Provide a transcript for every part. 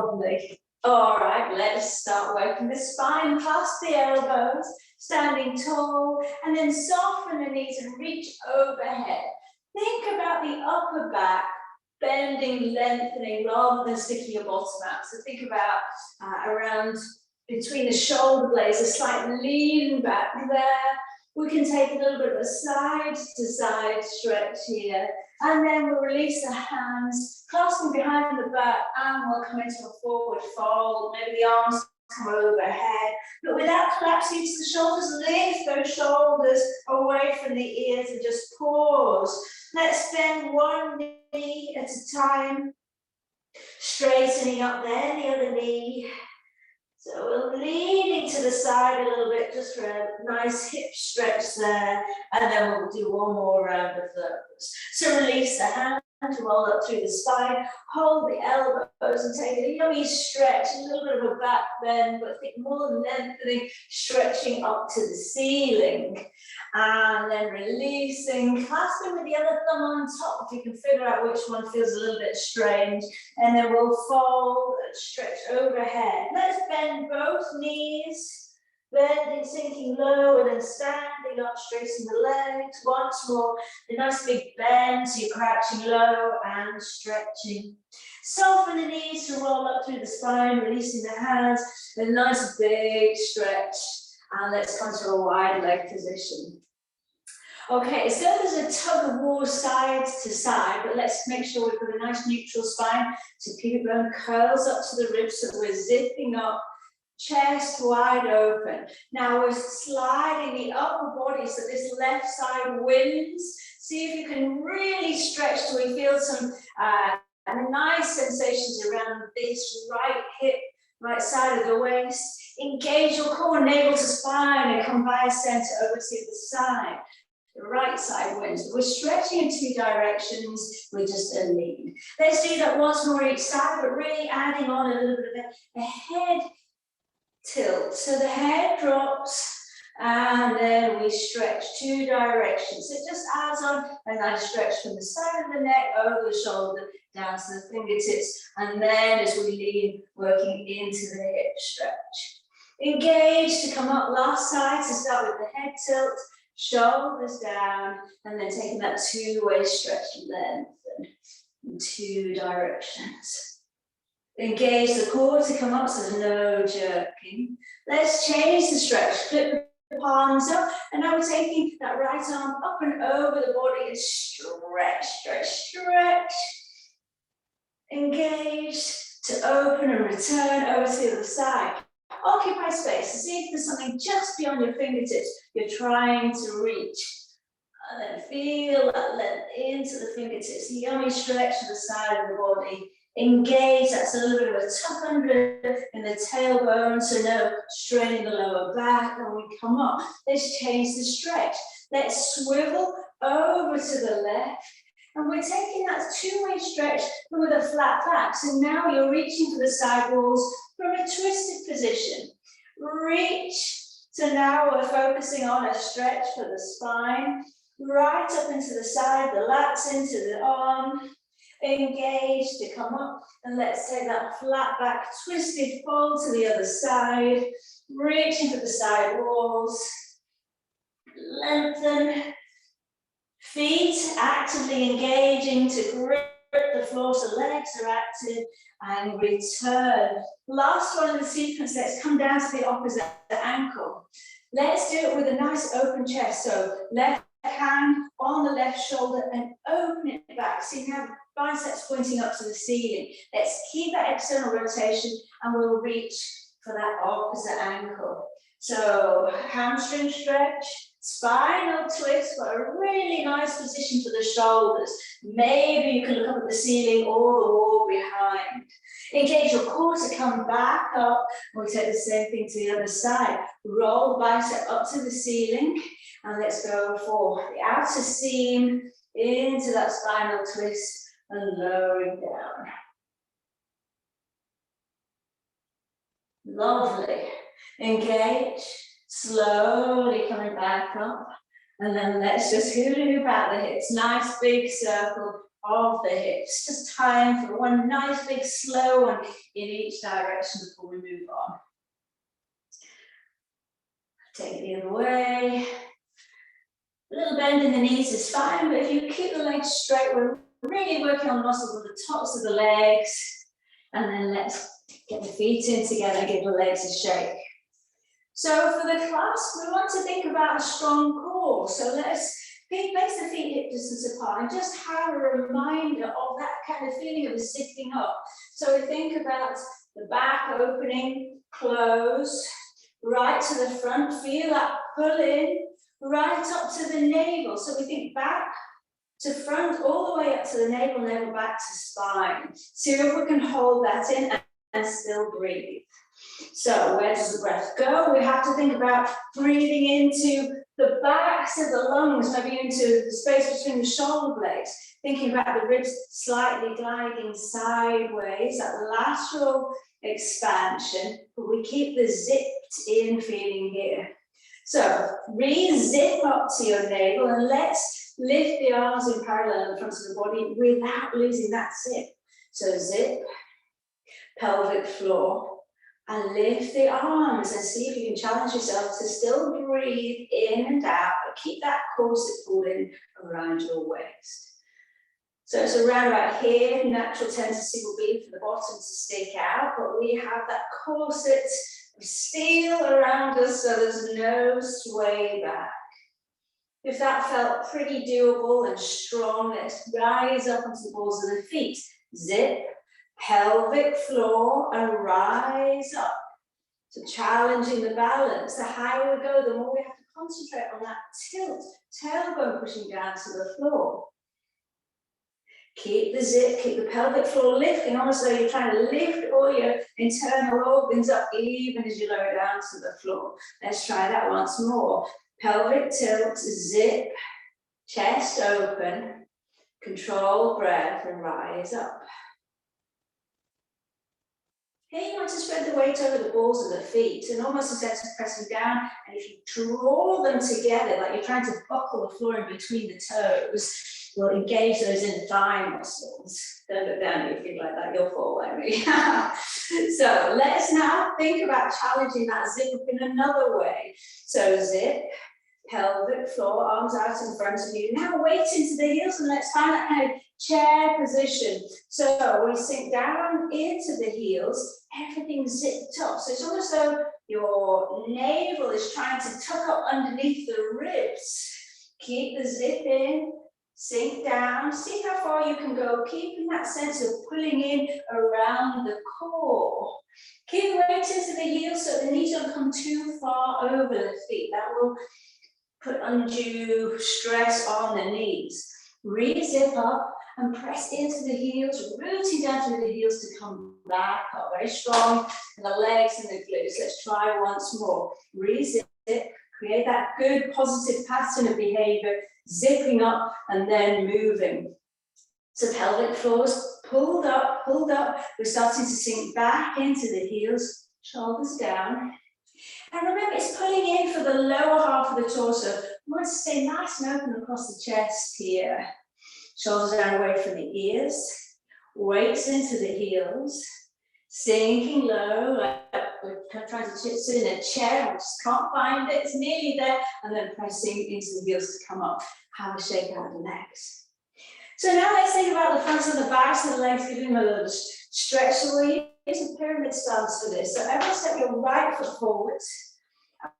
Lovely. All right, let's start working the spine past the elbows, standing tall, and then soften the knees and reach overhead. Think about the upper back bending, lengthening, rather than sticking your bottom out. So think about around between the shoulder blades, a slight lean back there. We can take a little bit of a side to side stretch here. And then we'll release the hands, clasping behind the back, and we'll come into a forward fold. Maybe the arms come overhead, but without collapsing into the shoulders, lift those shoulders away from the ears and just pause. Let's bend one knee at a time, straightening up there, the other knee. So we're leaning to the side a little bit, just for a nice hip stretch there, and then we'll do one more round of those. So release the hand, roll up through the spine, hold the elbows and take a yummy stretch, a little bit of a back bend, but think more lengthening, stretching up to the ceiling. And then releasing, clasping with the other thumb on top, if you can figure out which one feels a little bit strange. And then we'll fold and stretch overhead. Let's bend both knees, bending, sinking low, and then standing up, straightening the legs. Once more, a nice big bend, so you're crouching low and stretching. Soften the knees to roll up through the spine, releasing the hands, a nice big stretch. And let's come to a wide leg position. Okay, so there's a tug of war side to side, but let's make sure we've got a nice neutral spine. So pubic bone curls up to the ribs, so we're zipping up, chest wide open. Now we're sliding the upper body so this left side wins. See if you can really stretch till we feel some nice sensations around this right hip, right side of the waist. Engage your core, navel to spine, and come by center over to the other side. The right side wins. We're stretching in two directions with just a lean. Let's do that once more each side, but really adding on a little bit of a head tilt. So the head drops, and then we stretch two directions. So it just adds on a nice stretch from the side of the neck, over the shoulder, down to the fingertips, and then as we lean, working into the hip stretch. Engage to come up last side, to start with the head tilt, shoulders down, and then taking that two-way stretch, lengthen in two directions. Engage the core to come up, so there's no jerking. Let's change the stretch, flip the palms up, and now we're taking that right arm up and over the body and stretch, stretch, stretch. Engage to open and return over to the other side. Occupy space, see if there's something just beyond your fingertips you're trying to reach. And then feel that length into the fingertips, yummy stretch to the side of the body. Engage, that's a little bit of a tuck under in the tailbone, so no straining the lower back. And we come up, let's change the stretch. Let's swivel over to the left. And we're taking that two-way stretch with a flat back. So now you're reaching for the side walls from a twisted position. Reach. So now we're focusing on a stretch for the spine. Right up into the side, the lats into the arm. Engage to come up. And let's take that flat back, twisted fold to the other side. Reaching for the side walls. Lengthen. Feet actively engaging to grip the floor, so legs are active, and return. Last one in the sequence, let's come down to the opposite ankle. Let's do it with a nice open chest, so left hand on the left shoulder and open it back. So you have biceps pointing up to the ceiling. Let's keep that external rotation and we'll reach for that opposite ankle. So hamstring stretch. Spinal twist for a really nice position for the shoulders. Maybe you can look up at the ceiling or the wall behind. Engage your core to come back up. We'll take the same thing to the other side. Roll the bicep up to the ceiling. And let's go for the outer seam into that spinal twist and lowering down. Lovely. Engage. Slowly coming back up, and then let's just hula hoop out the hips. Nice big circle, of the hips. Just time for one nice big slow one in each direction before we move on. Take it the other way. A little bend in the knees is fine, but if you keep the legs straight, we're really working on muscles on the tops of the legs. And then let's get the feet in together and give the legs a shake. So for the class, we want to think about a strong core. So let's place the feet hip distance apart and just have a reminder of that kind of feeling of zipping up. So we think about the back opening, close, right to the front, feel that pull in, right up to the navel. So we think back to front, all the way up to the navel, navel back to spine. See if we can hold that in and still breathe. So where does the breath go? We have to think about breathing into the backs of the lungs, maybe into the space between the shoulder blades, thinking about the ribs slightly gliding sideways, that lateral expansion, but we keep the zipped in feeling here. So re-zip up to your navel and let's lift the arms in parallel in front of the body without losing that zip. So zip, pelvic floor, and lift the arms and see if you can challenge yourself to still breathe in and out, but keep that corset pulled in around your waist. So it's around about here, natural tendency will be for the bottom to stick out, but we have that corset of steel around us so there's no sway back. If that felt pretty doable and strong, let's rise up onto the balls of the feet. Zip, pelvic floor, and rise up. So challenging the balance. The higher we go, the more we have to concentrate on that tilt, tailbone pushing down to the floor. Keep the zip, keep the pelvic floor lifting, almost though you're trying to lift all your internal organs up even as you lower down to the floor. Let's try that once more. Pelvic tilt, zip, chest open, control breath, and rise up. Here you want to spread the weight over the balls of the feet and almost a sense of pressing down. And if you draw them together, like you're trying to buckle the floor in between the toes, you'll engage those inner thigh muscles. Don't look down at your feet like that, you'll fall like me. So let's now think about challenging that zip up in another way. So zip, pelvic floor, arms out in front of you. Now weight into the heels and let's find that kind of chair position. So we sink down into the heels, everything zipped up. So it's almost though your navel is trying to tuck up underneath the ribs. Keep the zip in, sink down, see how far you can go, keeping that sense of pulling in around the core. Keep weight into the heels so the knees don't come too far over the feet. That will put undue stress on the knees. Re-zip up and press into the heels, rooting down through the heels to come back up. Very strong in the legs and the glutes. Let's try once more. Re-zip, create that good positive pattern of behavior, zipping up and then moving. So pelvic floors pulled up. We're starting to sink back into the heels, shoulders down. And remember, it's pulling in for the lower half of the torso. We want to stay nice and open across the chest here. Shoulders down away from the ears. Weights into the heels. Sinking low, like we're trying to sit in a chair. We just can't find it. It's nearly there. And then pressing into the heels to come up. Have a shake out of the legs. So now let's think about the fronts and the backs of the legs, giving them a little stretch. So we'll use a pyramid stance for this. So everyone step your right foot forwards.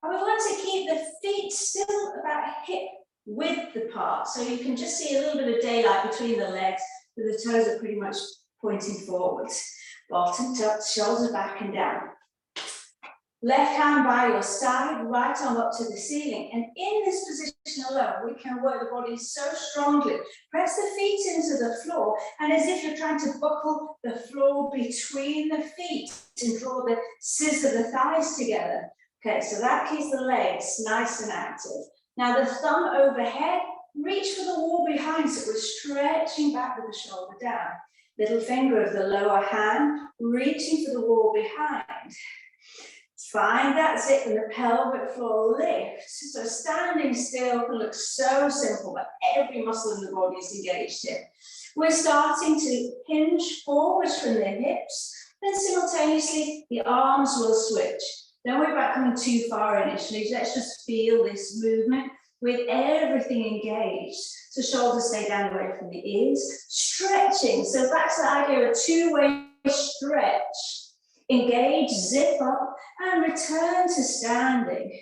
And we want to keep the feet still about hip width apart. So you can just see a little bit of daylight between the legs, but the toes are pretty much pointing forwards. Bottom tucked, shoulders back and down. Left hand by your side, right arm up to the ceiling. And in this position alone, we can work the body so strongly. Press the feet into the floor, and as if you're trying to buckle the floor between the feet and draw the scissor the thighs together. Okay, so that keeps the legs nice and active. Now the thumb overhead, reach for the wall behind, so we're stretching back with the shoulder down. Little finger of the lower hand, reaching for the wall behind. Find that zip and the pelvic floor lifts. So standing still can look so simple, but every muscle in the body is engaged here. We're starting to hinge forwards from the hips, then simultaneously the arms will switch. Don't worry about coming too far initially, let's just feel this movement with everything engaged. So shoulders stay down away from the ears, stretching. So that's the idea of a two-way stretch. Engage, zip up, and return to standing.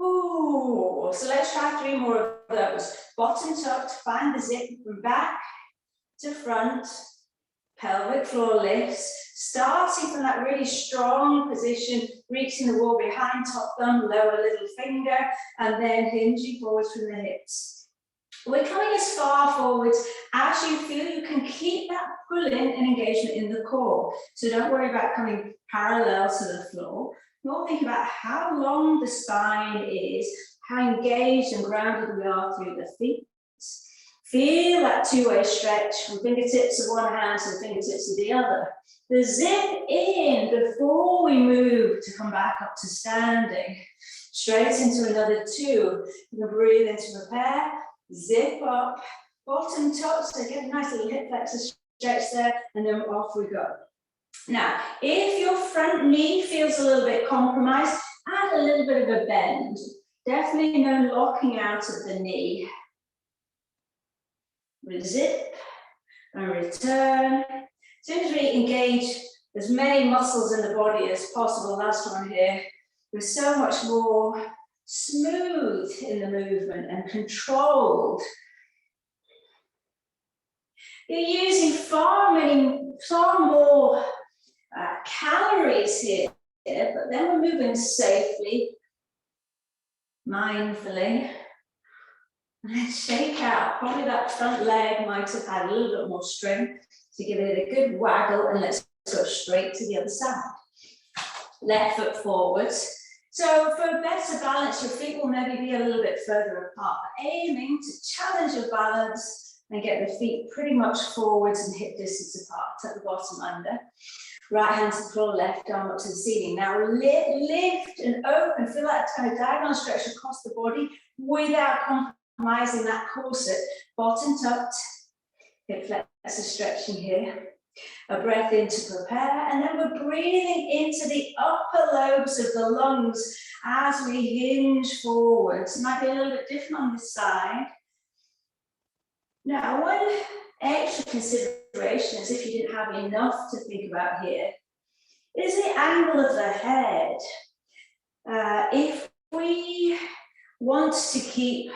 Ooh, so let's try 3 more of those. Bottom tucked, find the zip from back to front, pelvic floor lifts, starting from that really strong position, reaching the wall behind, top thumb, lower little finger, and then hinging forwards from the hips. We're coming as far forwards as you feel you can keep that pull-in and engagement in the core. So don't worry about coming parallel to the floor. More think about how long the spine is, how engaged and grounded we are through the feet. Feel that two-way stretch from fingertips of one hand to the fingertips of the other. The zip in before we move to come back up to standing. Straight into another 2. You can breathe in to prepare. Zip up, bottom tuck, so get a nice little hip flexor stretch there, and then off we go. Now, if your front knee feels a little bit compromised, add a little bit of a bend. Definitely no locking out of the knee. Zip and return. As soon as we engage as many muscles in the body as possible, last one here, we're so much more smooth in the movement and controlled. You're using far more calories here, but then we're moving safely, mindfully. And shake out. Probably that front leg might have had a little bit more strength, so give it a good waggle, and let's go straight to the other side. Left foot forwards. So for better balance, your feet will maybe be a little bit further apart, but aiming to challenge your balance and get the feet pretty much forwards and hip distance apart at the bottom under. Right hand to the floor, left arm up to the ceiling. Now lift and open, feel that kind of diagonal stretch across the body without compromising that corset. Bottom tucked, hip flexor stretching here. A breath in to prepare, and then we're breathing into the upper lobes of the lungs as we hinge forwards. It might be a little bit different on this side. Now, one extra consideration is if you didn't have enough to think about here, is the angle of the head. If we want to keep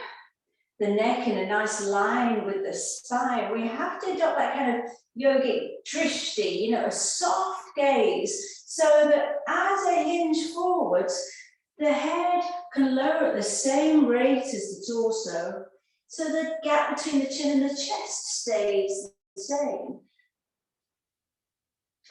the neck in a nice line with the spine, we have to adopt that kind of yogic drishti, a soft gaze, so that as I hinge forwards, the head can lower at the same rate as the torso, so the gap between the chin and the chest stays the same.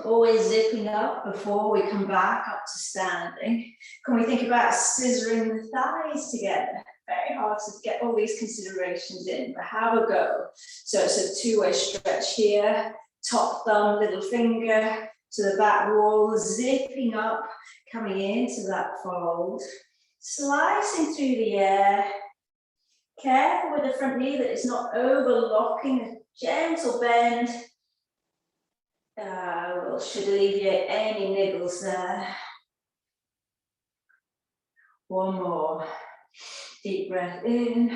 Always zipping up before we come back up to standing. Can we think about scissoring the thighs together? Very hard to get all these considerations in, but have a go. So it's a two-way stretch here, top thumb, little finger to the back wall, zipping up, coming into that fold, slicing through the air. Careful with the front knee that it's not overlocking, a gentle bend. Should alleviate any niggles there. One more. Deep breath in,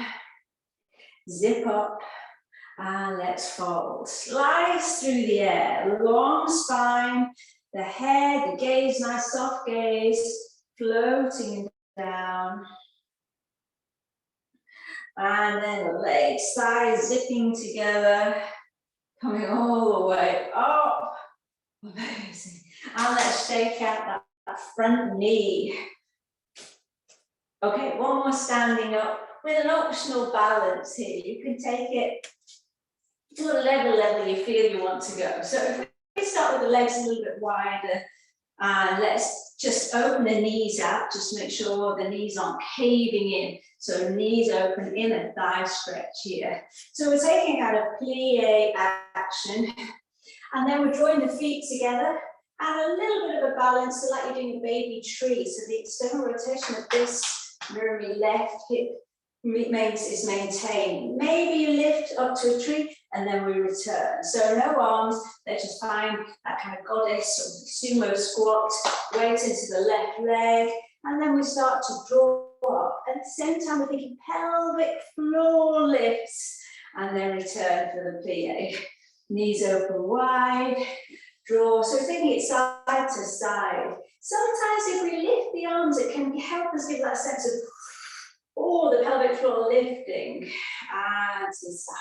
zip up, and let's fold. Slice through the air, long spine, the head, the gaze, nice soft gaze, floating down. And then the legs, thighs zipping together, coming all the way up. Amazing. And let's shake out that front knee. Okay, one more standing up with an optional balance here. You can take it to whatever level you feel you want to go. So if we start with the legs a little bit wider, let's just open the knees out, just make sure the knees aren't caving in. So knees open in a thigh stretch here. So we're taking kind of plie action, and then we're drawing the feet together and a little bit of a balance, so like you're doing a baby tree. So the external rotation of this mirror me left hip is maintained. Maybe you lift up to a tree and then we return. So no arms, let's just find that kind of goddess or sumo squat, weight into the left leg, and then we start to draw up. At the same time, we're thinking pelvic floor lifts, and then return for the plie. Knees open wide, draw. So we're taking it side to side. Sometimes if we lift the arms, it can help us give that sense of, oh, the pelvic floor lifting, and to the side.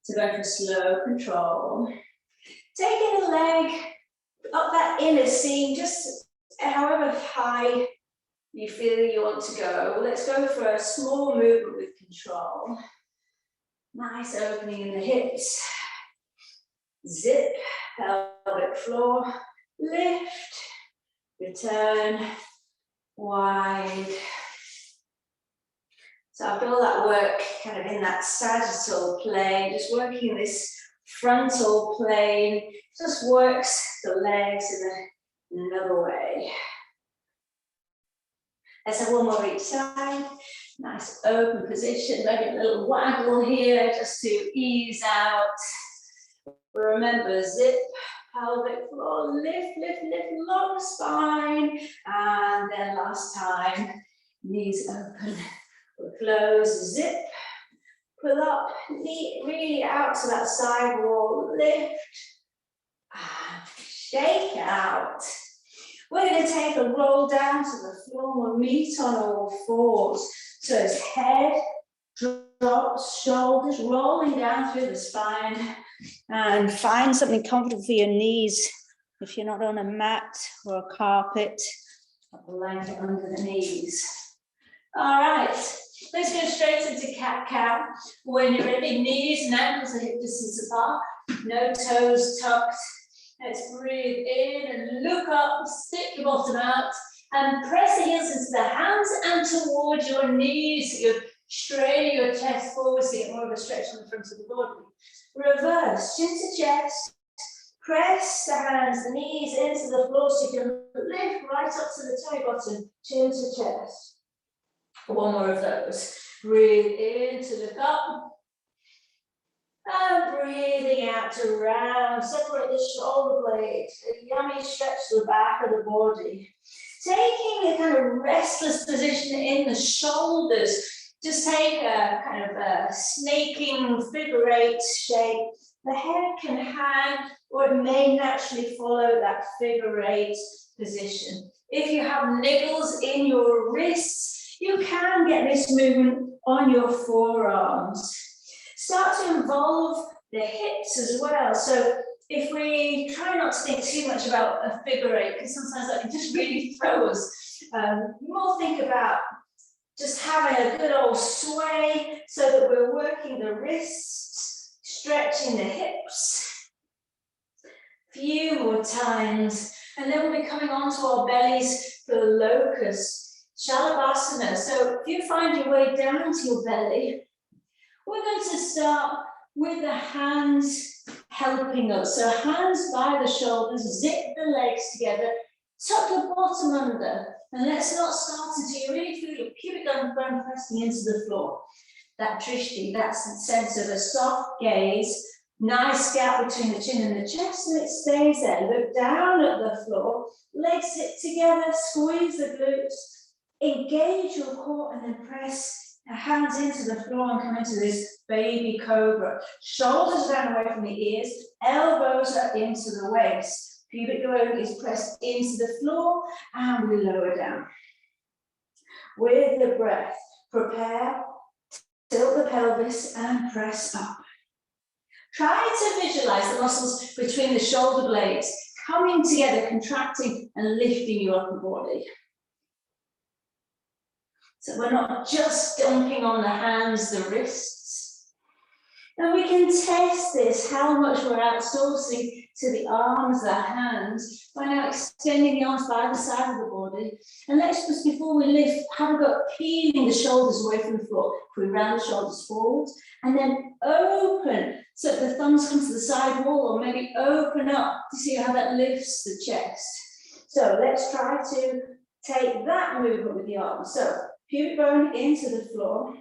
So go for slow control. Taking the leg up that inner seam, just however high you feel you want to go. Let's go for a small movement with control. Nice opening in the hips. Zip, pelvic floor, lift, return, wide. So I've got all that work kind of in that sagittal plane, just working this frontal plane, just works the legs in another way. Let's have one more each side. Nice open position, maybe a little waggle here just to ease out. Remember, zip, pelvic floor, lift, lift, lift, long spine. And then last time, knees open, close, zip, pull up, knee really out to that side wall, lift, and shake out. We're going to take a roll down to the floor. We'll meet on all fours. So it's head, drops, shoulders, rolling down through the spine. And find something comfortable for your knees. If you're not on a mat or a carpet, a blanket under the knees. All right, let's go straight into cat-cow. When you're ready, knees and ankles are hip distance apart. No toes tucked. Let's breathe in and look up, stick your bottom out, and press the heels into the hands and towards your knees. You're straining your chest forward so you get more of a stretch on the front of the body. Reverse, chin to chest, press the hands, the knees into the floor so you can lift right up to the tummy bottom, chin to chest. One more of those. Breathe in to look up. And breathing out to round, separate the shoulder blades, a yummy stretch to the back of the body. Taking a kind of restless position in the shoulders, just take a kind of a snaking figure eight shape. The head can hang or it may naturally follow that figure eight position. If you have niggles in your wrists, you can get this movement on your forearms. Start to involve the hips as well. So if we try not to think too much about a figure eight, because sometimes that can just really throw us, more think about just having a good old sway so that we're working the wrists, stretching the hips. Few more times, and then we'll be coming onto our bellies for the locust, Shalabhasana. So if you find your way down to your belly, we're going to start with the hands helping us. So hands by the shoulders, zip the legs together, tuck the bottom under, and let's not start until you really feel your pubic bone pressing into the floor. That drishti, that's the sense of a soft gaze, nice gap between the chin and the chest, and it stays there. Look down at the floor, legs sit together, squeeze the glutes, engage your core, and then press hands into the floor and come into this baby cobra. Shoulders down away from the ears, elbows up into the waist. Pubic bone is pressed into the floor and we lower down. With the breath, prepare, tilt the pelvis and press up. Try to visualize the muscles between the shoulder blades coming together, contracting and lifting your upper body. So we're not just dumping on the hands, the wrists. And we can test this, how much we're outsourcing to the arms, the hands, by now extending the arms by the side of the body. And let's just, before we lift, have a go at peeling the shoulders away from the floor. If we round the shoulders forward, and then open, so the thumbs come to the side wall, or maybe open up to see how that lifts the chest. So let's try to take that movement with the arms. So pubic bone into the floor.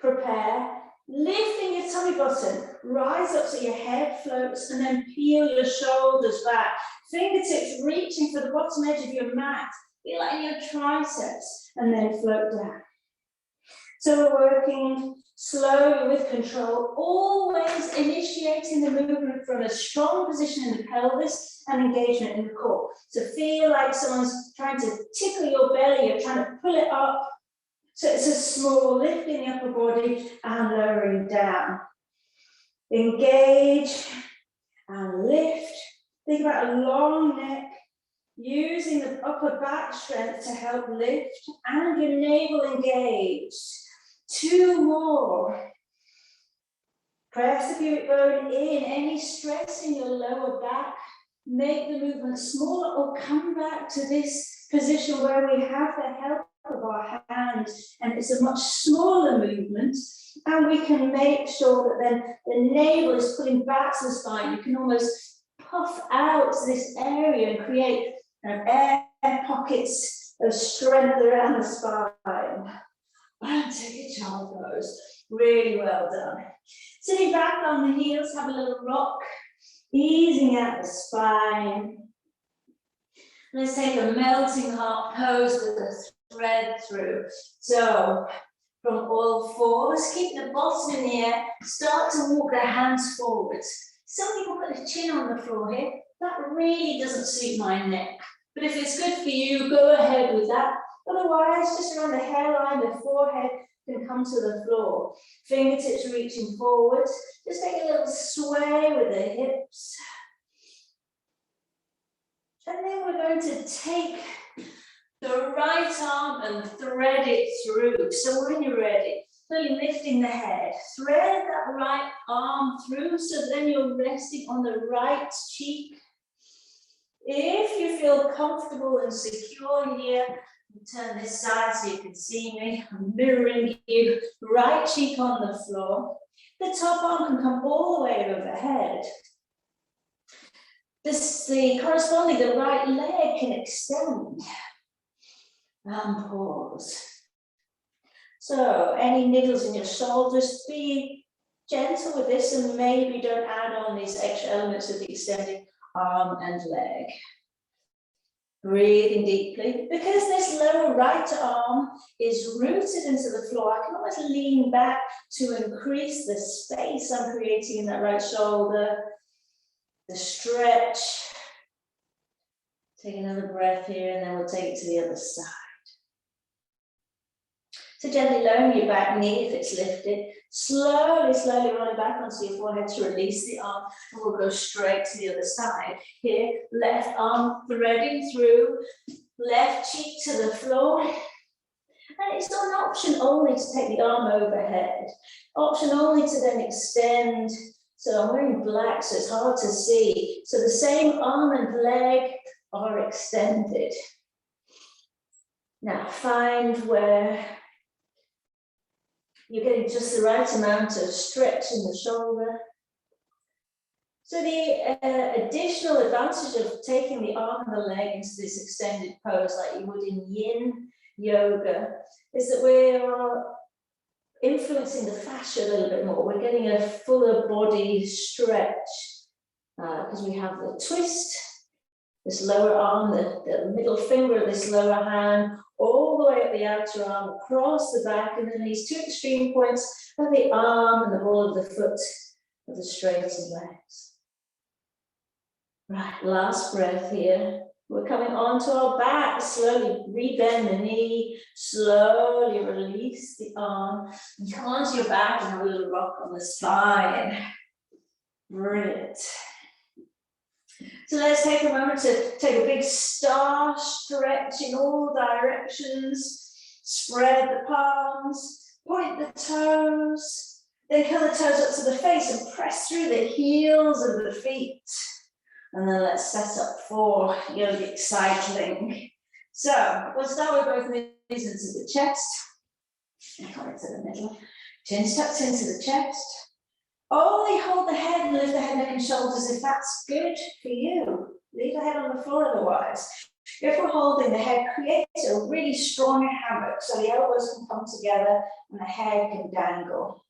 Prepare, lifting your tummy button, rise up so your head floats, and then peel your shoulders back. Fingertips reaching for the bottom edge of your mat. Feel like your triceps, and then float down. So we're working slowly with control, always initiating the movement from a strong position in the pelvis and engagement in the core. So feel like someone's trying to tickle your belly, you're trying to pull it up. So it's a small lift in the upper body and lowering down. Engage and lift. Think about a long neck, using the upper back strength to help lift and your navel engaged. 2 more. Press the pubic bone in. Any stress in your lower back, make the movement smaller or come back to this position where we have the help of our hands, and it's a much smaller movement, and we can make sure that then the navel is pulling back to the spine. You can almost puff out this area and create air pockets of strength around the spine. And take a child pose. Really well done. Sitting back on the heels, have a little rock, easing out the spine. Let's take a melting heart pose with a thread through. So from all fours, keep the bottom in the air, start to walk the hands forwards. Some people put the chin on the floor here. That really doesn't suit my neck. But if it's good for you, go ahead with that. Otherwise, just around the hairline, the forehead can come to the floor. Fingertips reaching forwards. Just take a little sway with the hips. And then we're going to take the right arm and thread it through. So when you're ready, really lifting the head, thread that right arm through so then you're resting on the right cheek. If you feel comfortable and secure here, turn this side so you can see me. I'm mirroring you. Right cheek on the floor. The top arm can come all the way overhead. Corresponding, the right leg can extend. And pause. So, any niggles in your shoulders, be gentle with this and maybe don't add on these extra elements of the extended arm and leg. Breathing deeply. Because this lower right arm is rooted into the floor, I can almost lean back to increase the space I'm creating in that right shoulder. The stretch. Take another breath here and then we'll take it to the other side. So gently lowering your back knee if it's lifted. Slowly roll it back onto your forehead to release the arm, and we'll go straight to the other side. Here, left arm threading through, left cheek to the floor. And it's not an option only to take the arm overhead. Option only to then extend. So I'm wearing black, so it's hard to see. So the same arm and leg are extended. Now find where you're getting just the right amount of stretch in the shoulder. So the additional advantage of taking the arm and the leg into this extended pose like you would in yin yoga is that we're influencing the fascia a little bit more. We're getting a fuller body stretch because we have the twist, this lower arm, the middle finger of this lower hand, all the way up the outer arm, across the back, and then these 2 extreme points of the arm and the ball of the foot of the straightened legs. Right, last breath here. We're coming onto our back, slowly rebend the knee, slowly release the arm, and come onto your back and have a little rock on the spine. Brilliant. So let's take a moment to take a big star stretch in all directions. Spread the palms, point the toes, then curl the toes up to the face and press through the heels of the feet. And then let's set up for Yogi Cycling. So we'll start with both knees into the chest. Come into the middle. Chin tucked into the chest. Only hold the head and lift the head, neck and shoulders if that's good for you. Leave the head on the floor otherwise. If we're holding, the head creates a really strong hammock, so the elbows can come together and the head can dangle.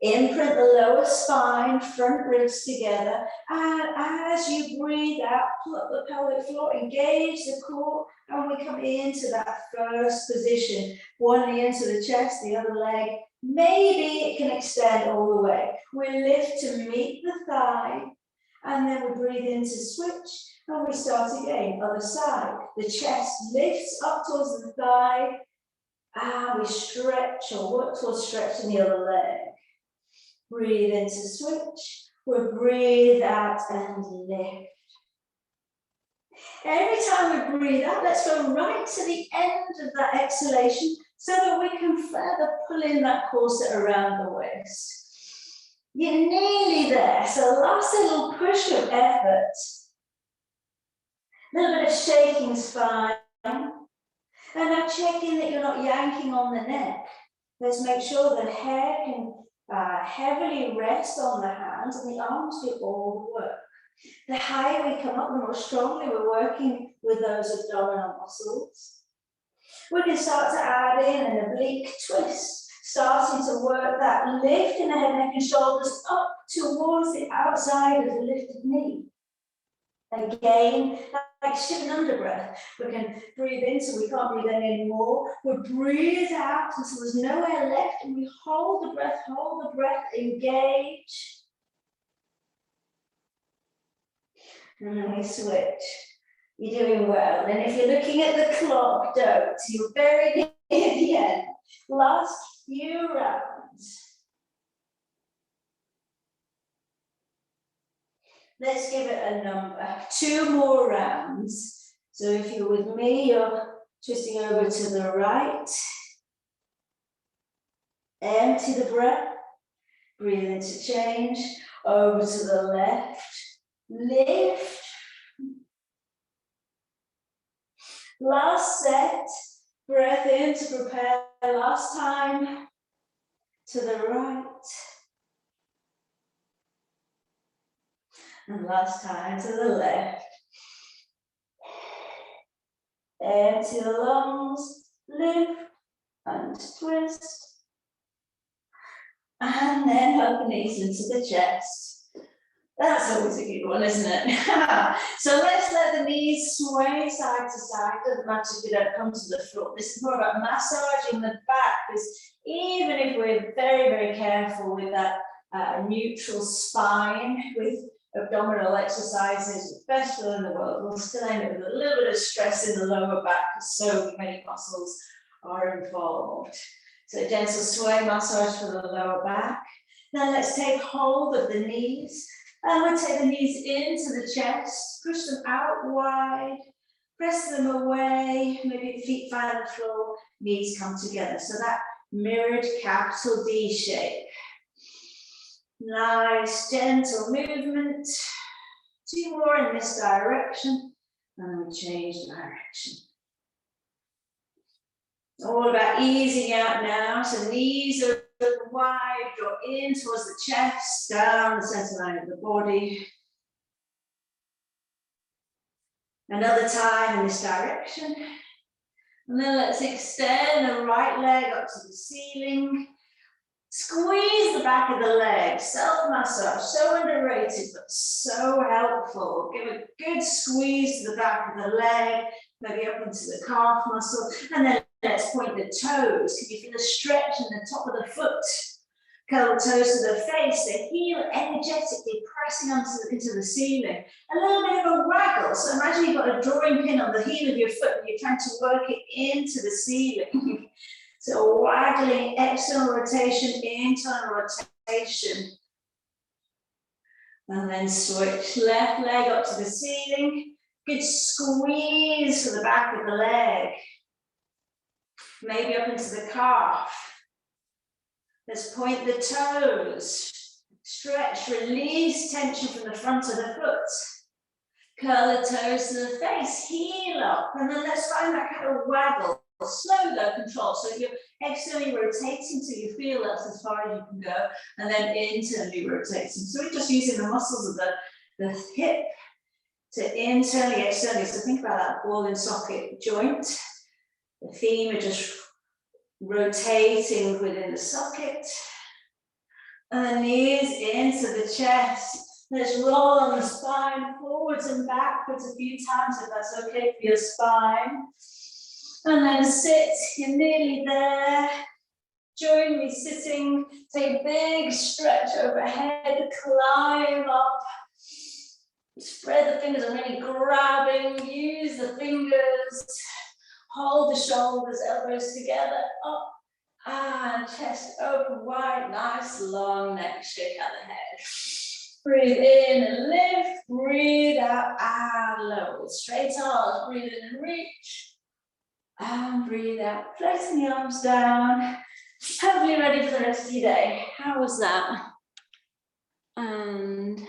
Imprint the lower spine, front ribs together, and as you breathe out, pull up the pelvic floor, engage the core, and we come into that first position. One knee into the chest, the other leg. Maybe it can extend all the way. We lift to meet the thigh, and then we breathe into switch, and we start again, other side. The chest lifts up towards the thigh, and we stretch or work towards stretching the other leg. Breathe into switch, we'll breathe out and lift. Every time we breathe out, let's go right to the end of that exhalation so that we can further pull in that corset around the waist. You're nearly there, so last little push of effort. A little bit of shaking spine. And now check in that you're not yanking on the neck. Let's make sure the head can heavily rest on the hands and the arms do all the work. The higher we come up, the more strongly we're working with those abdominal muscles. We can start to add in an oblique twist, starting to work that lift in the head, neck and shoulders up towards the outside of the lifted knee. Again, like shivering under breath. We can breathe in so we can't breathe in anymore. We breathe out until there's no air left, and we hold the breath, engage. And then we switch. You're doing well. And if you're looking at the clock, don't. You're very near the end. Last few rounds. Let's give it a number. 2 more rounds. So if you're with me, you're twisting over to the right. Empty the breath. Breathe into change. Over to the left. Lift. Last set. Breath in to prepare. Last time. To the right. And last time to the left. Empty the lungs, lift and twist. And then hug the knees into the chest. That's always a good one, isn't it? So let's let the knees sway side to side. Doesn't matter if you don't come to the floor. This is more about massaging the back, because even if we're very, very careful with that neutral spine, with abdominal exercises, the best in the world, we'll still end up with a little bit of stress in the lower back because so many muscles are involved. So gentle sway massage for the lower back. Now let's take hold of the knees, and we'll take the knees into the chest, push them out wide, press them away, maybe the feet find the floor, knees come together. So that mirrored capital D shape. Nice, gentle movement. 2 more in this direction, and then we change direction. All about easing out now. So knees are wide, draw in towards the chest, down the center line of the body. Another time in this direction. And then let's extend the right leg up to the ceiling. Squeeze the back of the leg, self-massage, so underrated, but so helpful. Give a good squeeze to the back of the leg, maybe up into the calf muscle, and then let's point the toes. Can you feel a stretch in the top of the foot? Curl the toes to the face, the heel energetically pressing into the ceiling. A little bit of a waggle, so imagine you've got a drawing pin on the heel of your foot and you're trying to work it into the ceiling. So waggling, external rotation, internal rotation. And then switch, left leg up to the ceiling. Good squeeze to the back of the leg. Maybe up into the calf. Let's point the toes. Stretch, release tension from the front of the foot. Curl the toes to the face, heel up. And then let's find that kind of waggle. Slow though control, so you're externally rotating till you feel that's as far as you can go, and then internally rotating. So we're just using the muscles of the hip So internally, externally. So think about that ball and socket joint. The femur just rotating within the socket. And the knees into the chest. Let's roll on the spine forwards and backwards a few times if that's okay for your spine. And then sit, you're nearly there. Join me sitting, take a big stretch overhead, climb up. Spread the fingers, I'm really grabbing, use the fingers. Hold the shoulders, elbows together, up. And chest open wide, nice long neck, shake out the head. Breathe in and lift, breathe out and lower. Straight arms, breathe in and reach. And breathe out, flexing the arms down. Hopefully ready for the rest of your day. How was that? And